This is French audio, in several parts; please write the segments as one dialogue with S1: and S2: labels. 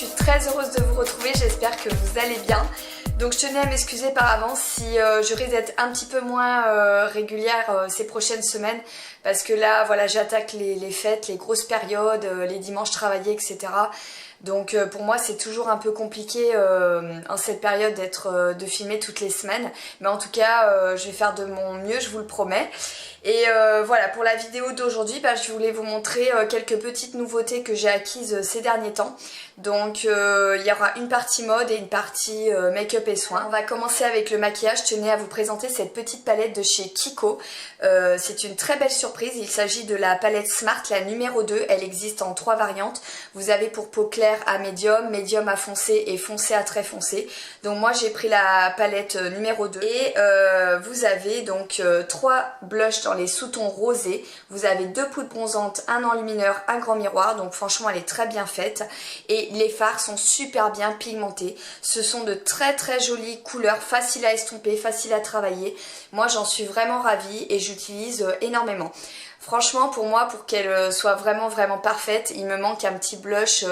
S1: suis très heureuse de vous retrouver, j'espère que vous allez bien. Donc je tenais à m'excuser par avance si je risque d'être un petit peu moins régulière ces prochaines semaines, parce que là voilà, j'attaque les fêtes, les grosses périodes, les dimanches travaillés, etc. Donc pour moi c'est toujours un peu compliqué en cette période de filmer toutes les semaines, mais en tout cas je vais faire de mon mieux, je vous le promets. Et voilà, pour la vidéo d'aujourd'hui, je voulais vous montrer quelques petites nouveautés que j'ai acquises ces derniers temps. Donc il y aura une partie mode et une partie make-up et soins. On va commencer avec le maquillage. Je tenais à vous présenter cette petite palette de chez Kiko. C'est une très belle surprise, il s'agit de la palette Smart, la numéro 2. Elle existe en 3 variantes. Vous avez pour peau claire à médium, médium à foncé et foncé à très foncé. Donc moi j'ai pris la palette numéro 2. Et vous avez donc 3 blushs dans les sous-tons rosés. Vous avez 2 poudres bronzantes, un enlumineur, un grand miroir. Donc franchement elle est très bien faite. Et les fards sont super bien pigmentés. Ce sont de très très jolies couleurs, faciles à estomper, faciles à travailler. Moi j'en suis vraiment ravie et j'utilise énormément. Franchement pour moi, pour qu'elle soit vraiment parfaite, il me manque un petit blush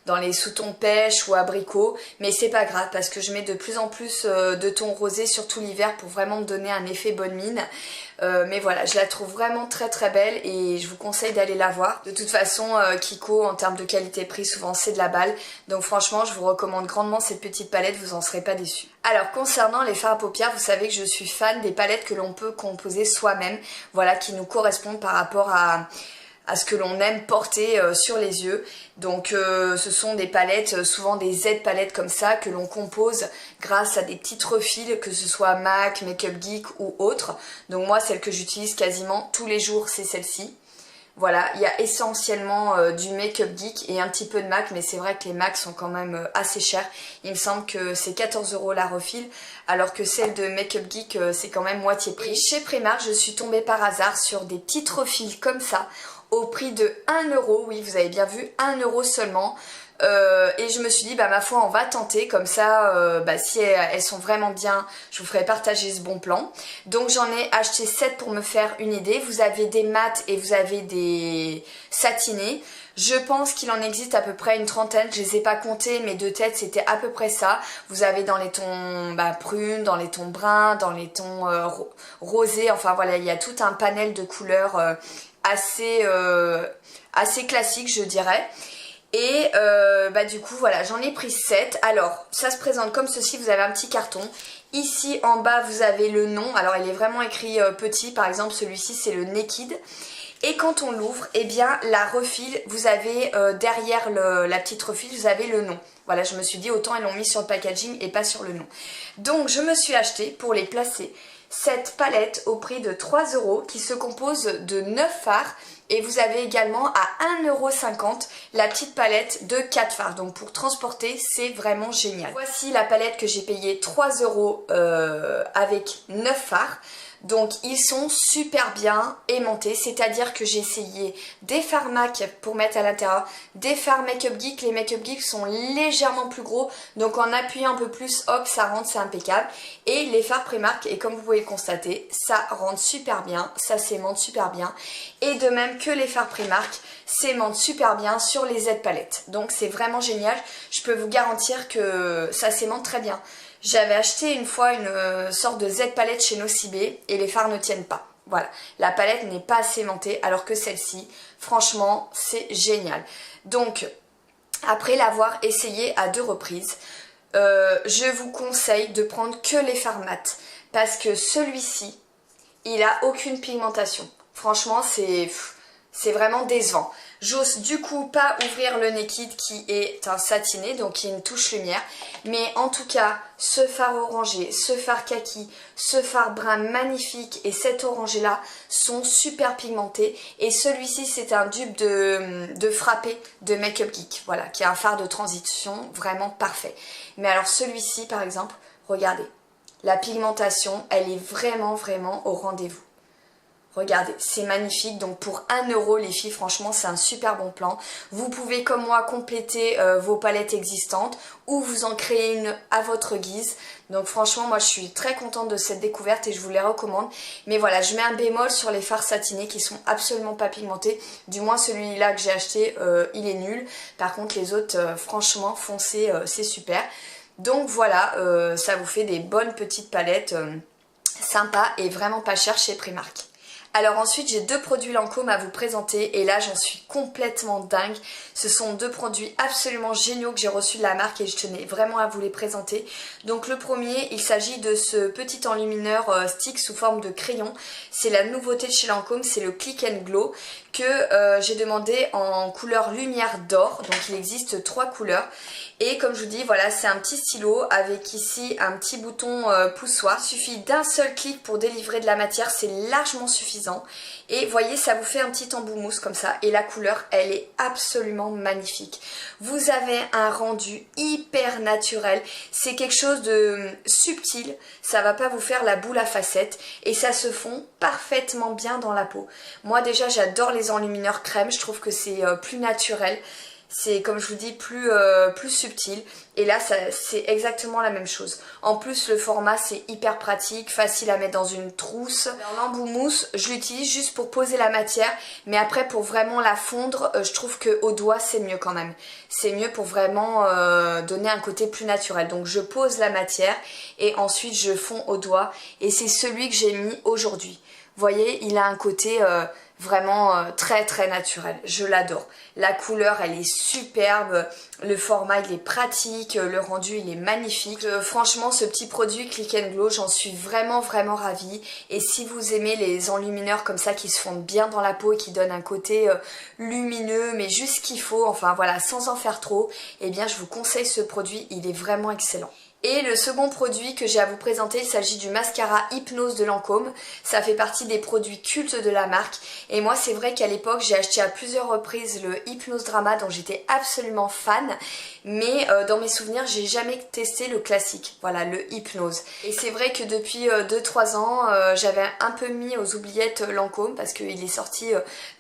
S1: dans les sous-tons pêche ou abricot, mais c'est pas grave parce que je mets de plus en plus de tons rosés, surtout l'hiver, pour vraiment me donner un effet bonne mine. Mais voilà, je la trouve vraiment très belle et je vous conseille d'aller la voir. De toute façon, Kiko, en termes de qualité-prix, souvent c'est de la balle. Donc franchement, je vous recommande grandement cette petite palette, vous en serez pas déçus. Alors concernant les fards à paupières, vous savez que je suis fan des palettes que l'on peut composer soi-même, voilà, qui nous correspondent par rapport à ce que l'on aime porter sur les yeux. Donc ce sont des palettes, souvent des Z palettes comme ça, que l'on compose grâce à des petites refils, que ce soit MAC, Makeup Geek ou autre. Donc moi celle que j'utilise quasiment tous les jours c'est celle-ci. Voilà, il y a essentiellement du Makeup Geek et un petit peu de MAC, mais c'est vrai que les MAC sont quand même assez chers. Il me semble que c'est 14 € la refil, alors que celle de Makeup Geek c'est quand même moitié prix. Et chez Primark, je suis tombée par hasard sur des petites refils comme ça, au prix de 1 €, oui vous avez bien vu, 1 € seulement. Et je me suis dit ma foi on va tenter, comme ça si elles sont vraiment bien je vous ferai partager ce bon plan. Donc j'en ai acheté 7 pour me faire une idée. Vous avez des mat et vous avez des satinés. Je pense qu'il en existe à peu près une trentaine, je les ai pas comptés mais de tête c'était à peu près ça. Vous avez dans les tons prunes, dans les tons bruns, dans les tons rosés, enfin voilà il y a tout un panel de couleurs assez classique je dirais. Et du coup voilà, j'en ai pris 7. Alors ça se présente comme ceci, vous avez un petit carton. Ici en bas vous avez le nom, alors il est vraiment écrit petit, par exemple celui-ci c'est le Naked. Et quand on l'ouvre, eh bien la refile, vous avez derrière la petite refile, vous avez le nom. Voilà, je me suis dit autant ils l'ont mis sur le packaging et pas sur le nom. Donc je me suis acheté pour les placer cette palette au prix de 3 € qui se compose de 9 fards. Et vous avez également à 1,50 € la petite palette de 4 fards. Donc pour transporter, c'est vraiment génial. Voici la palette que j'ai payée 3 € avec 9 fards. Donc ils sont super bien aimantés, c'est-à-dire que j'ai essayé des fards MAC pour mettre à l'intérieur, des fards Makeup Geek. Les Makeup Geek sont légèrement plus gros, donc en appuyant un peu plus, hop, ça rentre, c'est impeccable. Et les fards Primark, et comme vous pouvez le constater, ça rentre super bien, ça s'aimante super bien. Et de même que les fards Primark s'aimantent super bien sur les Z palettes. Donc c'est vraiment génial, je peux vous garantir que ça s'aimante très bien. J'avais acheté une fois une sorte de Z palette chez Nocibé et les fards ne tiennent pas. Voilà, la palette n'est pas assez aimantée alors que celle-ci, franchement, c'est génial. Donc, après l'avoir essayé à 2 reprises, je vous conseille de prendre que les fards mat parce que celui-ci, il a aucune pigmentation. Franchement, c'est vraiment décevant. J'ose du coup pas ouvrir le Naked qui est un satiné, donc qui est une touche lumière. Mais en tout cas, ce fard orangé, ce fard kaki, ce fard brun magnifique et cet orangé là sont super pigmentés. Et celui-ci c'est un dupe de frappé de Makeup Geek, voilà, qui est un fard de transition vraiment parfait. Mais alors celui-ci par exemple, regardez, la pigmentation elle est vraiment au rendez-vous. Regardez, c'est magnifique. Donc pour 1 € les filles, franchement c'est un super bon plan. Vous pouvez comme moi compléter vos palettes existantes ou vous en créer une à votre guise. Donc franchement moi je suis très contente de cette découverte et je vous les recommande. Mais voilà, je mets un bémol sur les fards satinés qui sont absolument pas pigmentés. Du moins celui-là que j'ai acheté il est nul. Par contre les autres franchement foncez, c'est super. Donc voilà, ça vous fait des bonnes petites palettes sympas et vraiment pas chères chez Primark. Alors ensuite j'ai 2 produits Lancôme à vous présenter et là j'en suis complètement dingue. Ce sont 2 produits absolument géniaux que j'ai reçus de la marque et je tenais vraiment à vous les présenter. Donc le premier, il s'agit de ce petit enlumineur stick sous forme de crayon. C'est la nouveauté de chez Lancôme, c'est le Click and Glow que j'ai demandé en couleur lumière d'or. Donc il existe 3 couleurs. Et comme je vous dis, voilà, c'est un petit stylo avec ici un petit bouton poussoir. Il suffit d'un seul clic pour délivrer de la matière, c'est largement suffisant. Et voyez, ça vous fait un petit embout mousse comme ça. Et la couleur, elle est absolument magnifique. Vous avez un rendu hyper naturel. C'est quelque chose de subtil. Ça va pas vous faire la boule à facettes. Et ça se fond parfaitement bien dans la peau. Moi déjà, j'adore les enlumineurs crème. Je trouve que c'est plus naturel. C'est comme je vous dis plus subtil et là c'est exactement la même chose. En plus le format c'est hyper pratique, facile à mettre dans une trousse. L'embout mousse je l'utilise juste pour poser la matière mais après pour vraiment la fondre je trouve qu'au doigt c'est mieux quand même. C'est mieux pour vraiment donner un côté plus naturel. Donc je pose la matière et ensuite je fonds au doigt et c'est celui que j'ai mis aujourd'hui. Vous voyez, il a un côté vraiment très très naturel, je l'adore. La couleur elle est superbe, le format il est pratique, le rendu il est magnifique. Franchement ce petit produit Click and Glow, j'en suis vraiment ravie. Et si vous aimez les enlumineurs comme ça qui se fondent bien dans la peau et qui donnent un côté lumineux mais juste ce qu'il faut, enfin voilà, sans en faire trop, eh bien je vous conseille ce produit, il est vraiment excellent. Et le second produit que j'ai à vous présenter, il s'agit du mascara Hypnose de Lancôme. Ça fait partie des produits cultes de la marque. Et moi c'est vrai qu'à l'époque j'ai acheté à plusieurs reprises le Hypnose Drama dont j'étais absolument fan. Mais dans mes souvenirs j'ai jamais testé le classique, voilà le Hypnose. Et c'est vrai que depuis 2-3 ans j'avais un peu mis aux oubliettes Lancôme parce qu'il est sorti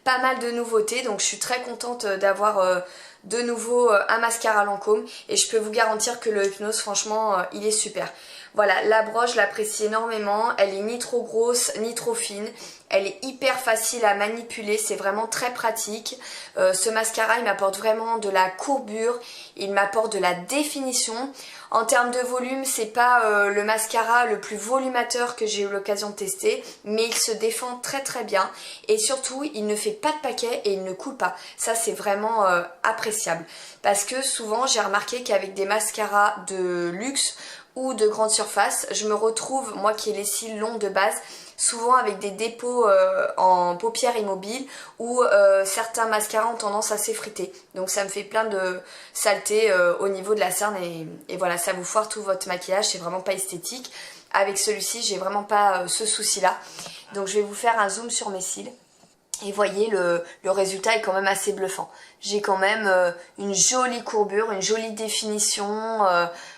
S1: pas mal de nouveautés. Donc je suis très contente d'avoir de nouveau un mascara Lancôme et je peux vous garantir que le Hypnose franchement il est super. Voilà, la broche je l'apprécie énormément, elle est ni trop grosse ni trop fine, elle est hyper facile à manipuler, c'est vraiment très pratique. Ce mascara il m'apporte vraiment de la courbure, il m'apporte de la définition. En termes de volume, c'est pas le mascara le plus volumateur que j'ai eu l'occasion de tester, mais il se défend très bien et surtout il ne fait pas de paquet et il ne coule pas. Ça c'est vraiment appréciable parce que souvent j'ai remarqué qu'avec des mascaras de luxe ou de grande surface, je me retrouve, moi qui ai les cils longs de base, souvent avec des dépôts en paupières immobiles où certains mascaras ont tendance à s'effriter. Donc ça me fait plein de saleté au niveau de la cerne et voilà, ça vous foire tout votre maquillage, c'est vraiment pas esthétique. Avec celui-ci, j'ai vraiment pas ce souci-là. Donc je vais vous faire un zoom sur mes cils. Et voyez, le résultat est quand même assez bluffant. J'ai quand même une jolie courbure, une jolie définition,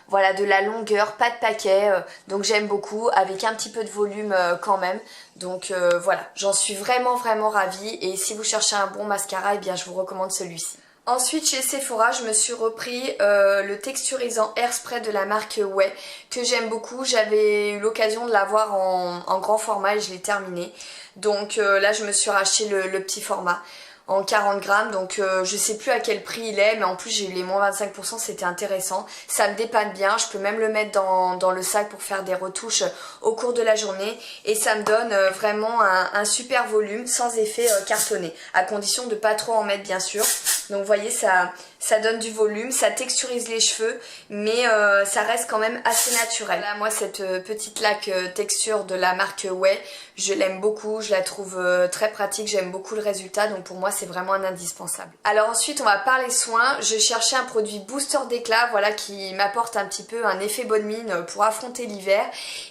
S1: voilà, de la longueur, pas de paquet. Donc j'aime beaucoup, avec un petit peu de volume quand même. Donc voilà, j'en suis vraiment ravie. Et si vous cherchez un bon mascara, eh bien je vous recommande celui-ci. Ensuite chez Sephora je me suis repris le texturisant Airspray de la marque Ouai que j'aime beaucoup. J'avais eu l'occasion de l'avoir en grand format et je l'ai terminé. Donc là je me suis racheté le petit format en 40 grammes, donc je sais plus à quel prix il est, mais en plus j'ai eu les moins 25%, c'était intéressant. Ça me dépanne bien, je peux même le mettre dans le sac pour faire des retouches au cours de la journée et ça me donne vraiment un super volume sans effet cartonné, à condition de pas trop en mettre bien sûr. Donc vous voyez, ça donne du volume, ça texturise les cheveux, mais ça reste quand même assez naturel. Là, moi cette petite laque texture de la marque Ouai, je l'aime beaucoup, je la trouve très pratique, j'aime beaucoup le résultat, donc pour moi c'est vraiment un indispensable. Alors ensuite on va parler soins, je cherchais un produit booster d'éclat, voilà, qui m'apporte un petit peu un effet bonne mine pour affronter l'hiver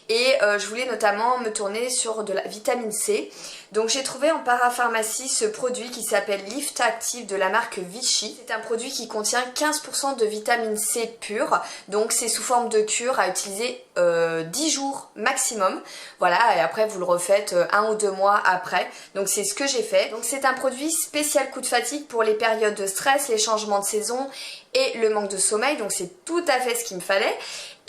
S1: et je voulais notamment me tourner sur de la vitamine C. Donc j'ai trouvé en parapharmacie ce produit qui s'appelle Lift Active de la marque Vichy. C'est un produit qui contient 15% de vitamine C pure, donc c'est sous forme de cure à utiliser 10 jours maximum. Voilà, et après vous le refaites 1 ou 2 mois après. Donc c'est ce que j'ai fait. Donc c'est un produit spécial coup de fatigue pour les périodes de stress, les changements de saison et le manque de sommeil. Donc c'est tout à fait ce qu'il me fallait.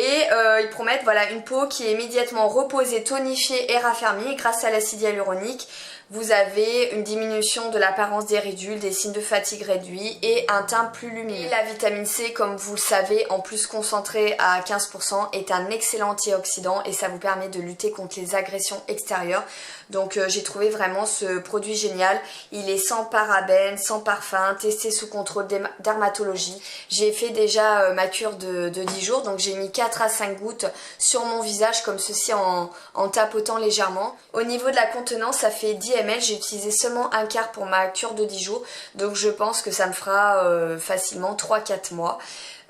S1: Et ils promettent voilà, une peau qui est immédiatement reposée, tonifiée et raffermie grâce à l'acide hyaluronique. Vous avez une diminution de l'apparence des ridules, des signes de fatigue réduits et un teint plus lumineux. Et la vitamine C, comme vous le savez, en plus concentrée à 15%, est un excellent antioxydant et ça vous permet de lutter contre les agressions extérieures. Donc j'ai trouvé vraiment ce produit génial. Il est sans parabènes, sans parfum, testé sous contrôle dermatologie. J'ai fait déjà ma cure de 10 jours, donc j'ai mis 4 à 5 gouttes sur mon visage comme ceci en tapotant légèrement. Au niveau de la contenance, ça fait 10 ml, j'ai utilisé seulement un quart pour ma cure de 10 jours, donc je pense que ça me fera facilement 3-4 mois.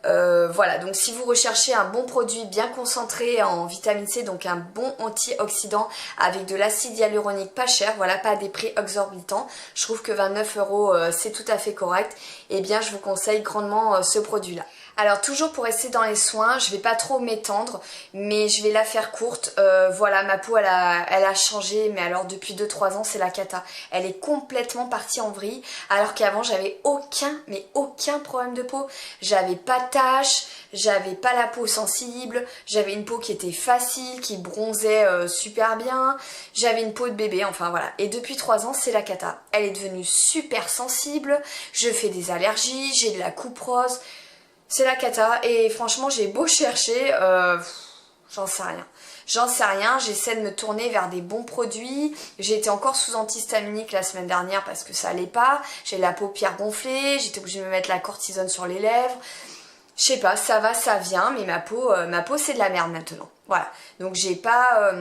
S1: Voilà, donc si vous recherchez un bon produit bien concentré en vitamine C, donc un bon antioxydant avec de l'acide hyaluronique pas cher, voilà, pas à des prix exorbitants, je trouve que 29 € c'est tout à fait correct, et bien je vous conseille grandement ce produit là. Alors toujours pour rester dans les soins, je vais pas trop m'étendre, mais je vais la faire courte. Voilà, ma peau elle a changé, mais alors depuis 2-3 ans c'est la cata. Elle est complètement partie en vrille, alors qu'avant j'avais aucun problème de peau. J'avais pas de taches, j'avais pas la peau sensible, j'avais une peau qui était facile, qui bronzait super bien, j'avais une peau de bébé, enfin voilà. Et depuis 3 ans c'est la cata. Elle est devenue super sensible, je fais des allergies, j'ai de la coupe rose. C'est la cata et franchement j'ai beau chercher, j'en sais rien. J'en sais rien, j'essaie de me tourner vers des bons produits. J'ai été encore sous antihistaminique la semaine dernière parce que ça allait pas. J'ai la paupière gonflée, j'étais obligée de me mettre la cortisone sur les lèvres. Je sais pas, ça va, ça vient, mais ma peau c'est de la merde maintenant. Voilà, donc j'ai pas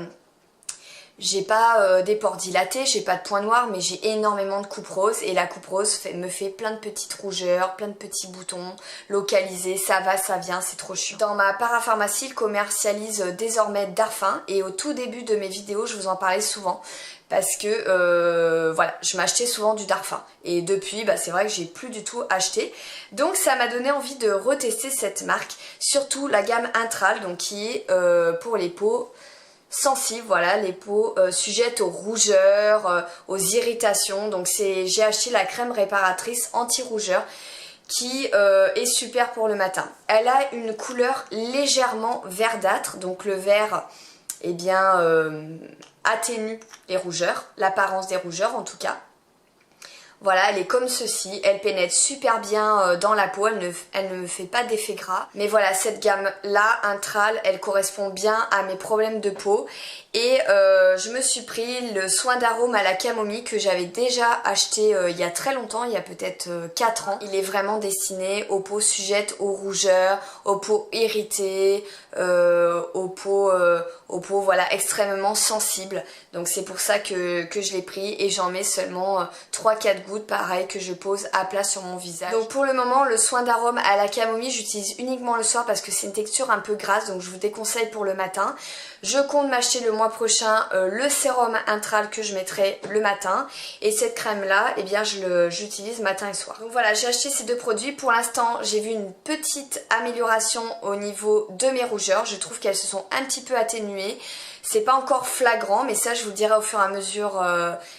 S1: des pores dilatés, j'ai pas de points noirs, mais j'ai énormément de coupe rose et la coupe rose me fait plein de petites rougeurs, plein de petits boutons localisés, ça va, ça vient, c'est trop chiant. Dans ma parapharmacie, ils commercialisent désormais Darphin et au tout début de mes vidéos, je vous en parlais souvent parce que voilà, je m'achetais souvent du Darphin et depuis, c'est vrai que j'ai plus du tout acheté. Donc ça m'a donné envie de retester cette marque, surtout la gamme Intral, donc qui est pour les peaux sensibles, voilà, les peaux sujettes aux rougeurs, aux irritations. Donc j'ai acheté la crème réparatrice anti-rougeur qui est super pour le matin. Elle a une couleur légèrement verdâtre, donc le vert eh bien atténue les rougeurs, l'apparence des rougeurs en tout cas. Voilà, elle est comme ceci, elle pénètre super bien dans la peau, elle ne me fait pas d'effet gras. Mais voilà, cette gamme-là, Intral, elle correspond bien à mes problèmes de peau. Et je me suis pris le soin d'arôme à la camomille que j'avais déjà acheté il y a très longtemps, il y a peut-être 4 ans. Il est vraiment destiné aux peaux sujettes aux rougeurs, aux peaux irritées, aux peaux voilà, extrêmement sensibles. Donc c'est pour ça que je l'ai pris et j'en mets seulement 3-4 gouttes, pareil, que je pose à plat sur mon visage. Donc pour le moment, le soin d'arôme à la camomille, j'utilise uniquement le soir parce que c'est une texture un peu grasse, donc je vous déconseille pour le matin. Je compte m'acheter le mois prochain le sérum Intral que je mettrai le matin. Et cette crème là, eh bien j'utilise matin et soir. Donc voilà, j'ai acheté ces deux produits. Pour l'instant, j'ai vu une petite amélioration au niveau de mes rougeurs. Je trouve qu'elles se sont un petit peu atténuées. C'est pas encore flagrant, mais ça je vous le dirai au fur et à mesure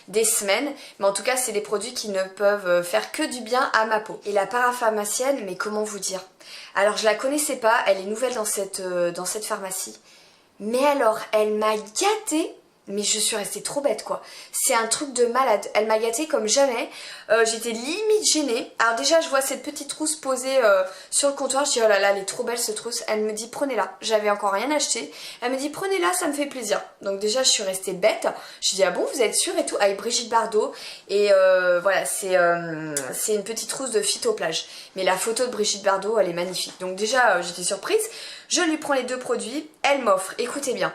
S1: des semaines. Mais en tout cas, c'est des produits qui ne peuvent faire que du bien à ma peau. Et la parapharmacienne, mais comment vous dire? Alors je la connaissais pas, elle est nouvelle dans cette pharmacie. Mais alors, elle m'a gâtée, mais je suis restée trop bête quoi. C'est un truc de malade, elle m'a gâtée comme jamais. J'étais limite gênée. Alors déjà, je vois cette petite trousse posée sur le comptoir, je dis oh là là, elle est trop belle cette trousse. Elle me dit prenez-la, j'avais encore rien acheté. Elle me dit prenez-la, ça me fait plaisir. Donc déjà, je suis restée bête. Je dis ah bon, vous êtes sûre et tout, avec Brigitte Bardot. Et voilà, c'est une petite trousse de phytoplage. Mais la photo de Brigitte Bardot, elle est magnifique. Donc déjà, j'étais surprise. Je lui prends les deux produits, elle m'offre, écoutez bien,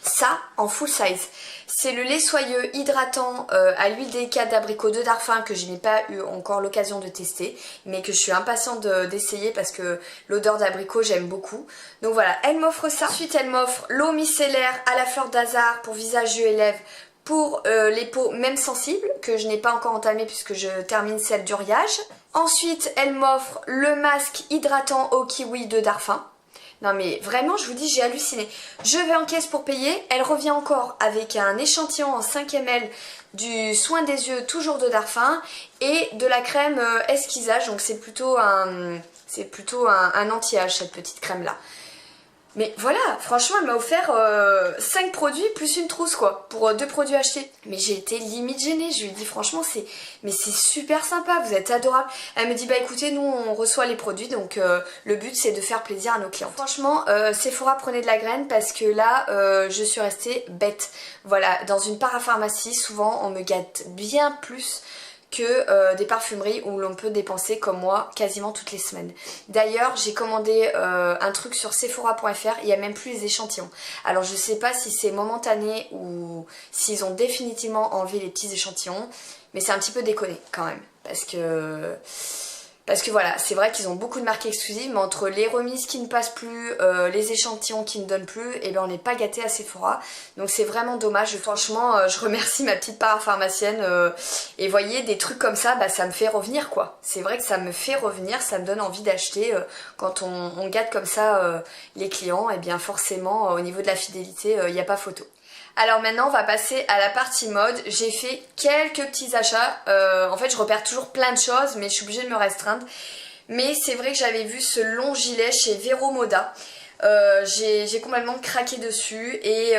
S1: ça en full size. C'est le lait soyeux hydratant à l'huile délicate d'abricot de Darphin que je n'ai pas eu encore l'occasion de tester, mais que je suis impatiente d'essayer parce que l'odeur d'abricot j'aime beaucoup. Donc voilà, elle m'offre ça. Ensuite elle m'offre l'eau micellaire à la fleur d'hasard pour visage, yeux et lèvres pour les peaux même sensibles que je n'ai pas encore entamé puisque je termine celle d'Uriage. Ensuite elle m'offre le masque hydratant au kiwi de Darphin. Non mais vraiment je vous dis j'ai halluciné. Je vais en caisse pour payer, elle revient encore avec un échantillon en 5 ml du soin des yeux toujours de Darphin et de la crème esquissage, donc c'est plutôt un anti-âge cette petite crème là. Mais voilà, franchement elle m'a offert 5 produits plus une trousse quoi, pour 2 produits achetés. Mais j'ai été limite gênée, je lui ai dit franchement c'est super sympa, vous êtes adorable. Elle me dit bah écoutez nous on reçoit les produits donc le but c'est de faire plaisir à nos clients. Franchement Sephora prenez de la graine parce que là je suis restée bête. Voilà, dans une parapharmacie souvent on me gâte bien plus que des parfumeries où l'on peut dépenser comme moi quasiment toutes les semaines. D'ailleurs j'ai commandé un truc sur Sephora.fr, il n'y a même plus les échantillons. Alors je sais pas si c'est momentané ou s'ils ont définitivement enlevé les petits échantillons, mais c'est un petit peu déconné quand même. Parce que voilà, c'est vrai qu'ils ont beaucoup de marques exclusives, mais entre les remises qui ne passent plus, les échantillons qui ne donnent plus, et ben on n'est pas gâté à Sephora. Donc c'est vraiment dommage. Franchement, je remercie ma petite parapharmacienne. Et voyez, des trucs comme ça, bah, ça me fait revenir quoi. C'est vrai que ça me fait revenir, ça me donne envie d'acheter. Quand on gâte comme ça les clients, et bien forcément, au niveau de la fidélité, il n'y a pas photo. Alors maintenant on va passer à la partie mode. J'ai fait quelques petits achats, en fait je repère toujours plein de choses mais je suis obligée de me restreindre. Mais c'est vrai que j'avais vu ce long gilet chez Vero Moda. J'ai complètement craqué dessus et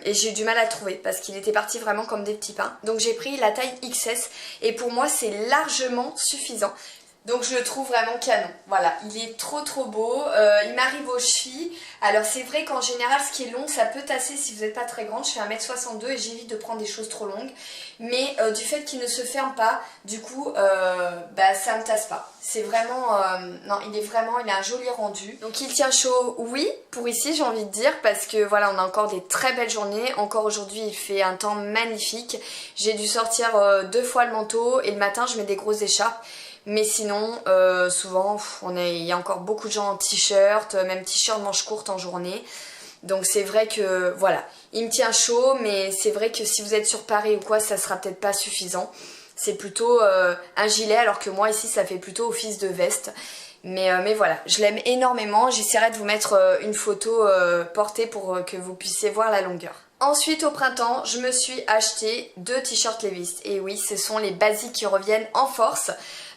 S1: j'ai eu du mal à le trouver parce qu'il était parti vraiment comme des petits pains. Donc j'ai pris la taille XS et pour moi c'est largement suffisant. Donc je le trouve vraiment canon, voilà, il est trop beau, il m'arrive aux chevilles. Alors c'est vrai qu'en général ce qui est long ça peut tasser si vous n'êtes pas très grande, je fais 1m62 et j'évite de prendre des choses trop longues. Mais du fait qu'il ne se ferme pas, du coup bah, ça ne tasse pas. C'est vraiment, non il a un joli rendu. Donc il tient chaud, oui, pour ici j'ai envie de dire, parce que voilà on a encore des très belles journées. Encore aujourd'hui il fait un temps magnifique, j'ai dû sortir 2 fois le manteau et le matin je mets des grosses écharpes. Mais sinon, souvent, il y a encore beaucoup de gens en t-shirt, même t-shirt manche courte en journée. Donc c'est vrai que, voilà, il me tient chaud, mais c'est vrai que si vous êtes sur Paris ou quoi, ça sera peut-être pas suffisant. C'est plutôt un gilet, alors que moi ici, ça fait plutôt office de veste. Mais voilà, je l'aime énormément. J'essaierai de vous mettre une photo portée pour que vous puissiez voir la longueur. Ensuite au printemps, je me suis acheté 2 t-shirts Levi's. Et oui, ce sont les basiques qui reviennent en force.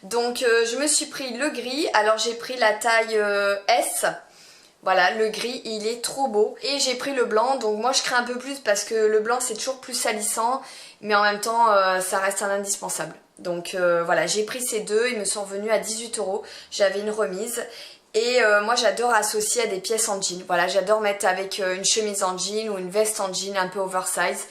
S1: Donc je me suis pris le gris, alors j'ai pris la taille S. Voilà, le gris il est trop beau. Et j'ai pris le blanc, donc moi je crains un peu plus parce que le blanc c'est toujours plus salissant. Mais en même temps ça reste un indispensable. Donc voilà, j'ai pris ces deux, ils me sont revenus à 18 €. J'avais une remise. Et moi j'adore associer à des pièces en jean. Voilà, j'adore mettre avec une chemise en jean ou une veste en jean un peu oversize.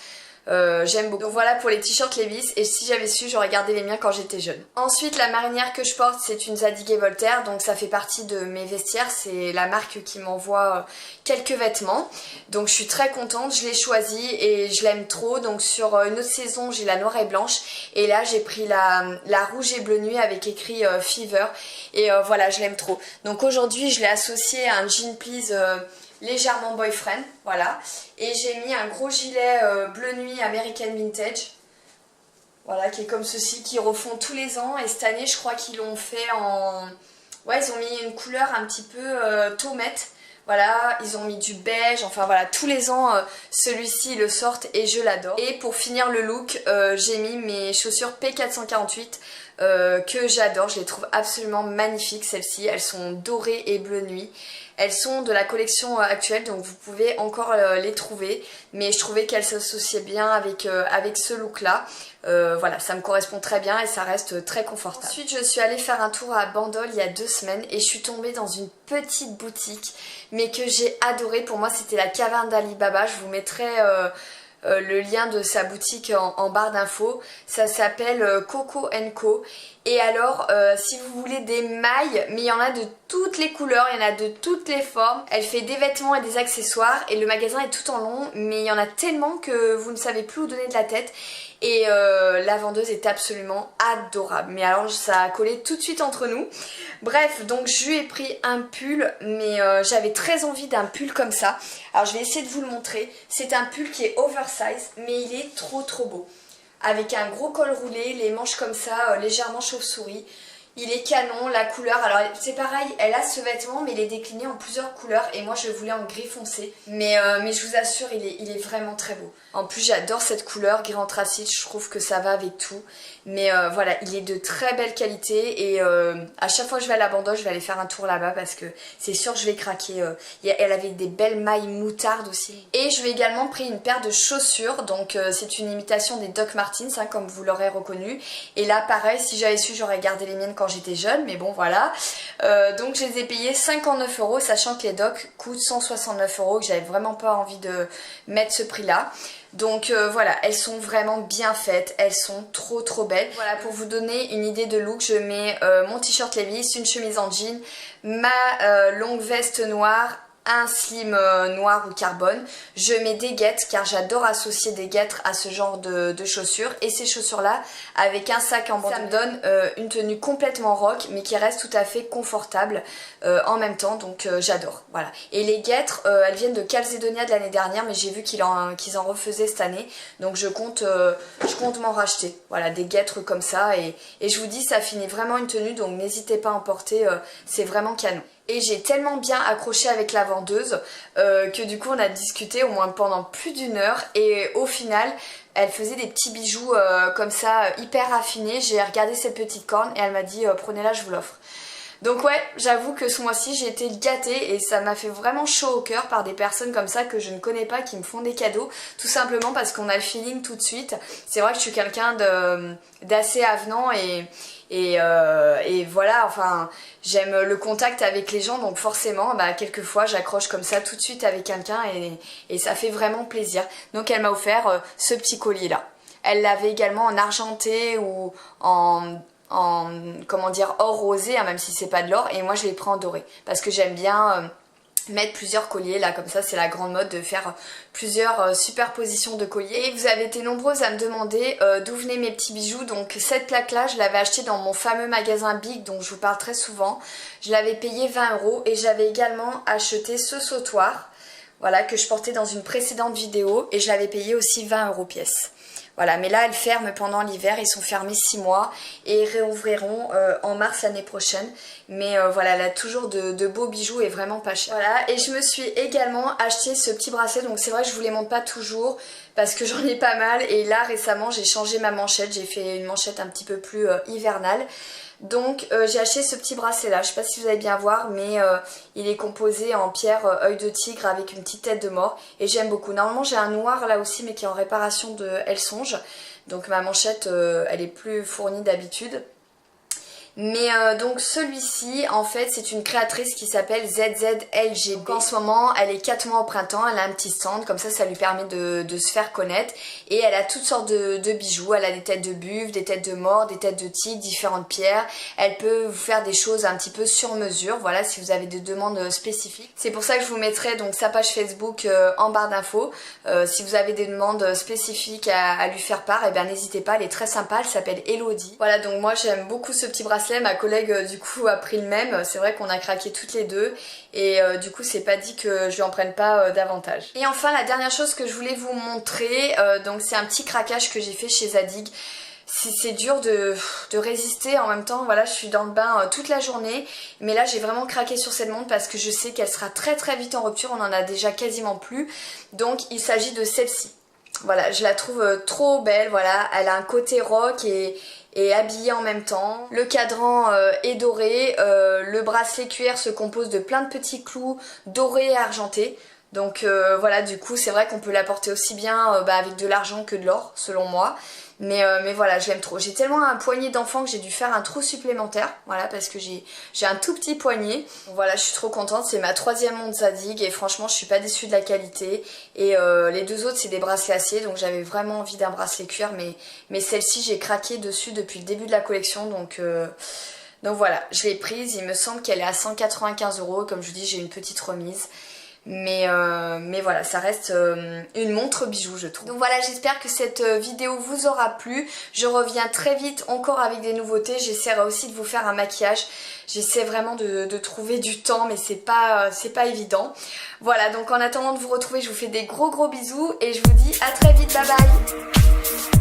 S1: J'aime beaucoup. Donc voilà pour les t-shirts Levi's, et si j'avais su j'aurais gardé les miens quand j'étais jeune. Ensuite la marinière que je porte c'est une Zadig & Voltaire, donc ça fait partie de mes vestiaires, c'est la marque qui m'envoie quelques vêtements. Donc je suis très contente, je l'ai choisie et je l'aime trop. Donc sur une autre saison j'ai la noire et blanche et là j'ai pris la rouge et bleu nuit avec écrit Fever et voilà je l'aime trop. Donc aujourd'hui je l'ai associée à un jean please légèrement boyfriend, voilà. Et j'ai mis un gros gilet bleu nuit American Vintage, voilà, qui est comme ceci, qui refont tous les ans. Et cette année, je crois qu'ils l'ont fait en... Ouais, ils ont mis une couleur un petit peu taumette. Voilà, ils ont mis du beige, enfin voilà, tous les ans, celui-ci, ils le sortent et je l'adore. Et pour finir le look, j'ai mis mes chaussures P448 que j'adore. Je les trouve absolument magnifiques, celles-ci. Elles sont dorées et bleu nuit. Elles sont de la collection actuelle, donc vous pouvez encore les trouver. Mais je trouvais qu'elles s'associaient bien avec ce look-là. Voilà, ça me correspond très bien et ça reste très confortable. Ensuite, je suis allée faire un tour à Bandol il y a 2 semaines et je suis tombée dans une petite boutique, mais que j'ai adorée. Pour moi, c'était la caverne d'Ali Baba. Je vous mettrai... le lien de sa boutique en barre d'infos. Ça s'appelle Coco & Co. Et alors si vous voulez des mailles, mais il y en a de toutes les couleurs, il y en a de toutes les formes. Elle fait des vêtements et des accessoires et le magasin est tout en long, mais il y en a tellement que vous ne savez plus où donner de la tête. et la vendeuse est absolument adorable. Mais alors ça a collé tout de suite entre nous. Bref, donc je lui ai pris un pull, mais j'avais très envie d'un pull comme ça. Alors je vais essayer de vous le montrer. C'est un pull qui est oversize, mais il est trop beau. Avec un gros col roulé, les manches comme ça, légèrement chauve-souris. Il est canon, la couleur, alors c'est pareil, elle a ce vêtement mais il est décliné en plusieurs couleurs et moi je le voulais en gris foncé. Mais je vous assure, il est vraiment très beau. En plus j'adore cette couleur, gris anthracite, je trouve que ça va avec tout. Mais voilà, il est de très belle qualité et à chaque fois que je vais à la Bandoche, je vais aller faire un tour là-bas parce que c'est sûr je vais craquer. Elle avait des belles mailles moutarde aussi. Et je lui ai également pris une paire de chaussures, donc c'est une imitation des Doc Martens, hein, comme vous l'aurez reconnu. Et là pareil, si j'avais su, j'aurais gardé les miennes quand j'étais jeune, mais bon voilà. Donc je les ai payées 59 €, sachant que les Doc coûtent 169 €, que j'avais vraiment pas envie de mettre ce prix là. Donc voilà, elles sont vraiment bien faites, elles sont trop belles. Voilà, pour vous donner une idée de look, je mets mon t-shirt Levi's, une chemise en jean, ma longue veste noire, un slim noir ou carbone. Je mets des guêtres car j'adore associer des guêtres à ce genre de chaussures. Et ces chaussures là avec un sac en bandeau, ça me donne une tenue complètement rock mais qui reste tout à fait confortable en même temps. Donc j'adore. Voilà. Et les guêtres, elles viennent de Calzedonia de l'année dernière, mais j'ai vu qu'ils en refaisaient cette année. Donc je compte m'en racheter. Voilà, des guêtres comme ça. Et je vous dis, ça finit vraiment une tenue, donc n'hésitez pas à en porter, c'est vraiment canon. Et j'ai tellement bien accroché avec la vendeuse que du coup on a discuté au moins pendant plus d'1 heure et au final elle faisait des petits bijoux comme ça hyper raffinés. J'ai regardé cette petite corne et elle m'a dit prenez-la, je vous l'offre. Donc ouais, j'avoue que ce mois-ci j'ai été gâtée et ça m'a fait vraiment chaud au cœur par des personnes comme ça que je ne connais pas qui me font des cadeaux, tout simplement parce qu'on a le feeling tout de suite. C'est vrai que je suis quelqu'un d'assez avenant et voilà, enfin j'aime le contact avec les gens, donc forcément quelquefois j'accroche comme ça tout de suite avec quelqu'un et ça fait vraiment plaisir. Donc elle m'a offert ce petit collier là. Elle l'avait également en argenté ou en comment dire, or rosé, hein, même si c'est pas de l'or, et moi je l'ai pris en doré parce que j'aime bien mettre plusieurs colliers là, comme ça c'est la grande mode de faire plusieurs superpositions de colliers. Et vous avez été nombreuses à me demander d'où venaient mes petits bijoux. Donc cette plaque là je l'avais achetée dans mon fameux magasin Big dont je vous parle très souvent. Je l'avais payé 20 € et j'avais également acheté ce sautoir, voilà, que je portais dans une précédente vidéo et je l'avais payé aussi 20 € pièce. Voilà, mais là elles ferment pendant l'hiver, ils sont fermés 6 mois et ils réouvriront en mars l'année prochaine. Mais voilà, elle a toujours de beaux bijoux et vraiment pas cher. Voilà, et je me suis également acheté ce petit bracelet, donc c'est vrai que je vous les montre pas toujours parce que j'en ai pas mal. Et là récemment j'ai changé ma manchette, j'ai fait une manchette un petit peu plus hivernale. Donc j'ai acheté ce petit bracelet là, je sais pas si vous allez bien voir, mais il est composé en pierre œil de tigre avec une petite tête de mort et j'aime beaucoup. Normalement j'ai un noir là aussi mais qui est en réparation de Elle Songe, donc ma manchette elle est plus fournie d'habitude. Mais donc celui-ci en fait c'est une créatrice qui s'appelle ZZLGB. Donc en ce moment elle est 4 mois au printemps, elle a un petit stand, comme ça lui permet de se faire connaître. Et elle a toutes sortes de bijoux, elle a des têtes de buffle, des têtes de mort, des têtes de tigre, différentes pierres. Elle peut vous faire des choses un petit peu sur mesure, voilà, si vous avez des demandes spécifiques. C'est pour ça que je vous mettrai donc sa page Facebook en barre d'infos. Si vous avez des demandes spécifiques à lui faire part, et bien n'hésitez pas, elle est très sympa, elle s'appelle Elodie. Voilà, donc moi j'aime beaucoup ce petit bracelet. Ma collègue du coup a pris le même, c'est vrai qu'on a craqué toutes les deux et du coup c'est pas dit que je lui en prenne pas davantage. Et enfin la dernière chose que je voulais vous montrer, donc c'est un petit craquage que j'ai fait chez Zadig. C'est dur de résister, en même temps voilà, je suis dans le bain toute la journée, mais là j'ai vraiment craqué sur cette montre parce que je sais qu'elle sera très vite en rupture, on en a déjà quasiment plus, donc il s'agit de celle-ci. Voilà, je la trouve trop belle, voilà, elle a un côté rock et habillée en même temps. Le cadran est doré, le bracelet cuir se compose de plein de petits clous dorés et argentés. Donc voilà, du coup c'est vrai qu'on peut la porter aussi bien avec de l'argent que de l'or selon moi. Mais voilà, je l'aime trop. J'ai tellement un poignet d'enfant que j'ai dû faire un trou supplémentaire. Voilà, parce que j'ai un tout petit poignet. Donc voilà, je suis trop contente. C'est ma 3e montre Zadig et franchement, je suis pas déçue de la qualité. Et les deux autres, c'est des bracelets acier. Donc j'avais vraiment envie d'un bracelet cuir. Mais celle-ci, j'ai craqué dessus depuis le début de la collection. Donc voilà, je l'ai prise. Il me semble qu'elle est à 195 €. Comme je vous dis, j'ai une petite remise. mais voilà, ça reste une montre bijou je trouve. Donc voilà, j'espère que cette vidéo vous aura plu. Je reviens très vite encore avec des nouveautés. J'essaierai aussi de vous faire un maquillage. J'essaie vraiment de trouver du temps, mais c'est pas évident. Voilà, donc en attendant de vous retrouver, je vous fais des gros bisous et je vous dis à très vite, bye bye.